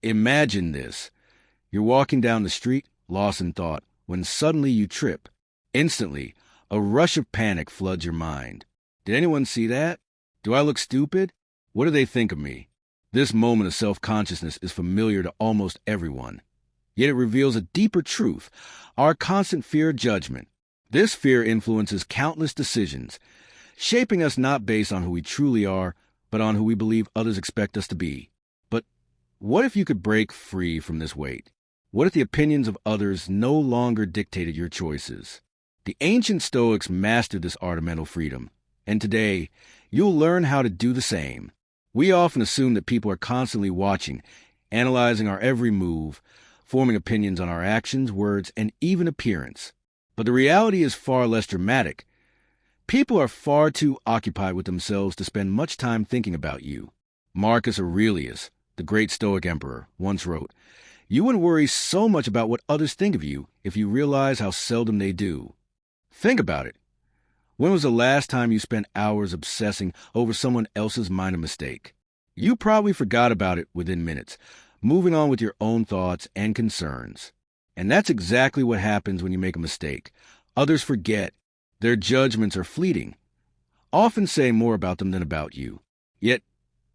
Imagine this. You're walking down the street, lost in thought, when suddenly you trip. Instantly, a rush of panic floods your mind. Did anyone see that? Do I look stupid? What do they think of me? This moment of self-consciousness is familiar to almost everyone. Yet it reveals a deeper truth, our constant fear of judgment. This fear influences countless decisions, shaping us not based on who we truly are, but on who we believe others expect us to be. But what if you could break free from this weight? What if the opinions of others no longer dictated your choices? The ancient Stoics mastered this art of mental freedom, and today, you'll learn how to do the same. We often assume that people are constantly watching, analyzing our every move, forming opinions on our actions, words, and even appearance. But the reality is far less dramatic. People are far too occupied with themselves to spend much time thinking about you. Marcus Aurelius, the great Stoic emperor, once wrote, "You wouldn't worry so much about what others think of you if you realize how seldom they do." Think about it. When was the last time you spent hours obsessing over someone else's minor mistake? You probably forgot about it within minutes, moving on with your own thoughts and concerns. And that's exactly what happens when you make a mistake. Others forget. Their judgments are fleeting, often saying more about them than about you. Yet,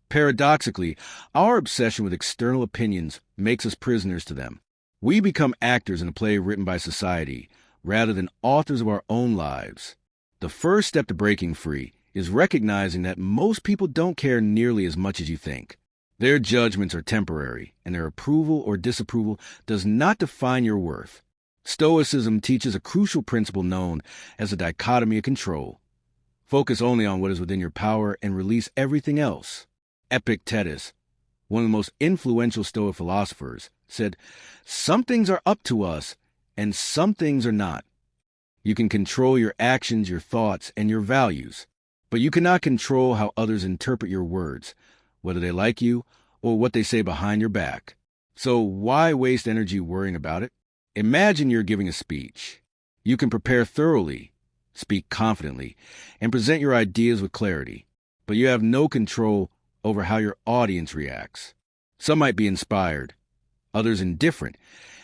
paradoxically, our obsession with external opinions makes us prisoners to them. We become actors in a play written by society, rather than authors of our own lives. The first step to breaking free is recognizing that most people don't care nearly as much as you think. Their judgments are temporary, and their approval or disapproval does not define your worth. Stoicism teaches a crucial principle known as the dichotomy of control. Focus only on what is within your power and release everything else. Epictetus, one of the most influential Stoic philosophers, said, "Some things are up to us, and some things are not." You can control your actions, your thoughts, and your values, but you cannot control how others interpret your words, whether they like you or what they say behind your back. So why waste energy worrying about it? Imagine you're giving a speech. You can prepare thoroughly, speak confidently, and present your ideas with clarity, but you have no control over how your audience reacts. Some might be inspired, others indifferent,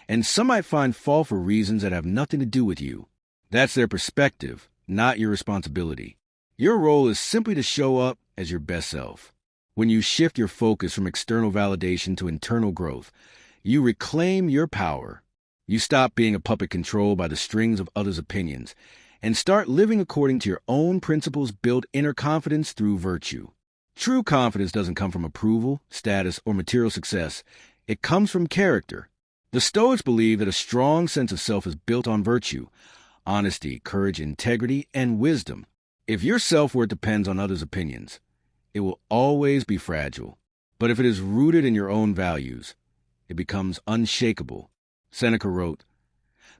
and some might find fault for reasons that have nothing to do with you. That's their perspective, not your responsibility. Your role is simply to show up as your best self. When you shift your focus from external validation to internal growth, you reclaim your power. You stop being a puppet controlled by the strings of others' opinions and start living according to your own principles. Build inner confidence through virtue. True confidence doesn't come from approval, status, or material success. It comes from character. The Stoics believe that a strong sense of self is built on virtue, honesty, courage, integrity, and wisdom. If your self-worth depends on others' opinions, it will always be fragile. But if it is rooted in your own values, it becomes unshakable. Seneca wrote,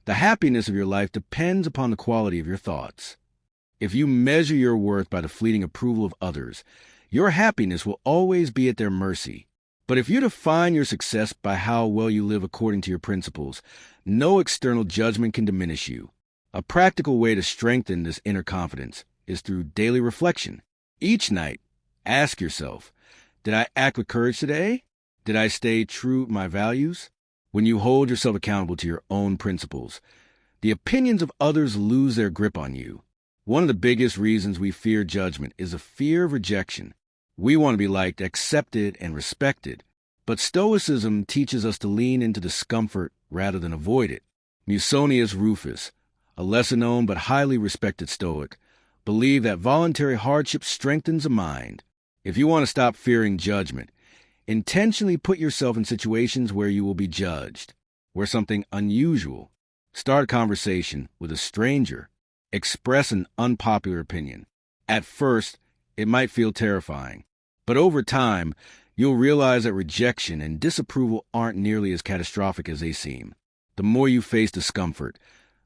"The happiness of your life depends upon the quality of your thoughts." If you measure your worth by the fleeting approval of others, your happiness will always be at their mercy. But if you define your success by how well you live according to your principles, no external judgment can diminish you. A practical way to strengthen this inner confidence is through daily reflection. Each night, ask yourself, did I act with courage today? Did I stay true to my values? When you hold yourself accountable to your own principles, the opinions of others lose their grip on you. One of the biggest reasons we fear judgment is a fear of rejection. We want to be liked, accepted, and respected. But Stoicism teaches us to lean into discomfort rather than avoid it. Musonius Rufus, a lesser-known but highly respected Stoic, believed that voluntary hardship strengthens the mind. If you want to stop fearing judgment, intentionally put yourself in situations where you will be judged, where something unusual. Start a conversation with a stranger. Express an unpopular opinion. At first, it might feel terrifying, but over time, you'll realize that rejection and disapproval aren't nearly as catastrophic as they seem. The more you face discomfort,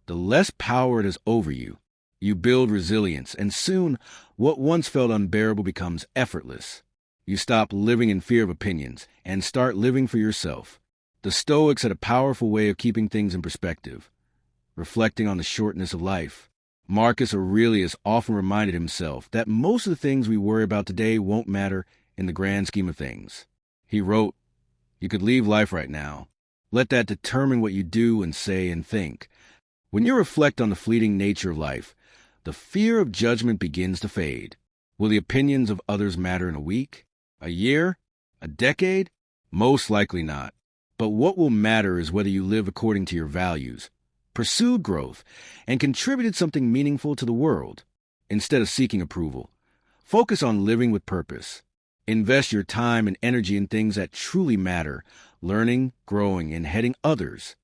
the less power it has over you. You build resilience, and soon, what once felt unbearable becomes effortless. You stop living in fear of opinions and start living for yourself. The Stoics had a powerful way of keeping things in perspective, reflecting on the shortness of life. Marcus Aurelius often reminded himself that most of the things we worry about today won't matter in the grand scheme of things. He wrote, You could leave life right now. Let that determine what you do and say and think. When you reflect on the fleeting nature of life, the fear of judgment begins to fade. Will the opinions of others matter in a week, a year, a decade? Most likely not. But what will matter is whether you live according to your values, pursued growth, and contributed something meaningful to the world. Instead of seeking approval, focus on living with purpose. Invest your time and energy in things that truly matter, learning, growing, and heading others.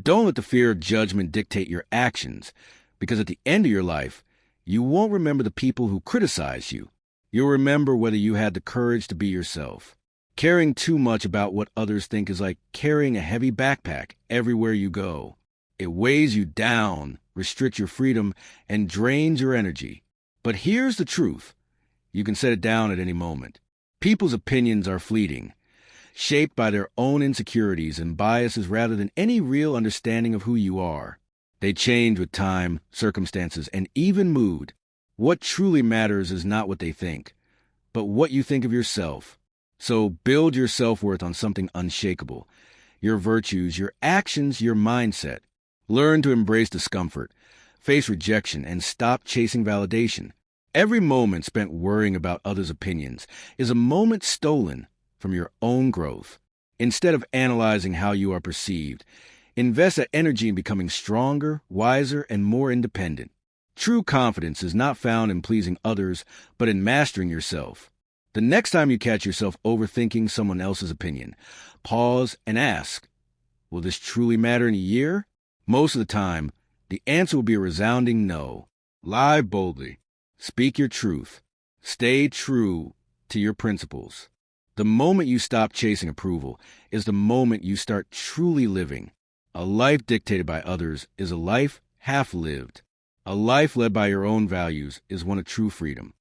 Don't let the fear of judgment dictate your actions, because at the end of your life, you won't remember the people who criticized you. You'll remember whether you had the courage to be yourself. Caring too much about what others think is like carrying a heavy backpack everywhere you go. It weighs you down, restricts your freedom, and drains your energy. But here's the truth. You can set it down at any moment. People's opinions are fleeting, shaped by their own insecurities and biases rather than any real understanding of who you are. They change with time, circumstances, and even mood. What truly matters is not what they think, but what you think of yourself. So build your self-worth on something unshakable. Your virtues, your actions, your mindset. Learn to embrace discomfort, face rejection, and stop chasing validation. Every moment spent worrying about others' opinions is a moment stolen from your own growth. Instead of analyzing how you are perceived, invest that energy in becoming stronger, wiser, and more independent. True confidence is not found in pleasing others, but in mastering yourself. The next time you catch yourself overthinking someone else's opinion, pause and ask, will this truly matter in a year? Most of the time, the answer will be a resounding no. Lie boldly. Speak your truth. Stay true to your principles. The moment you stop chasing approval is the moment you start truly living. A life dictated by others is a life half lived. A life led by your own values is one of true freedom.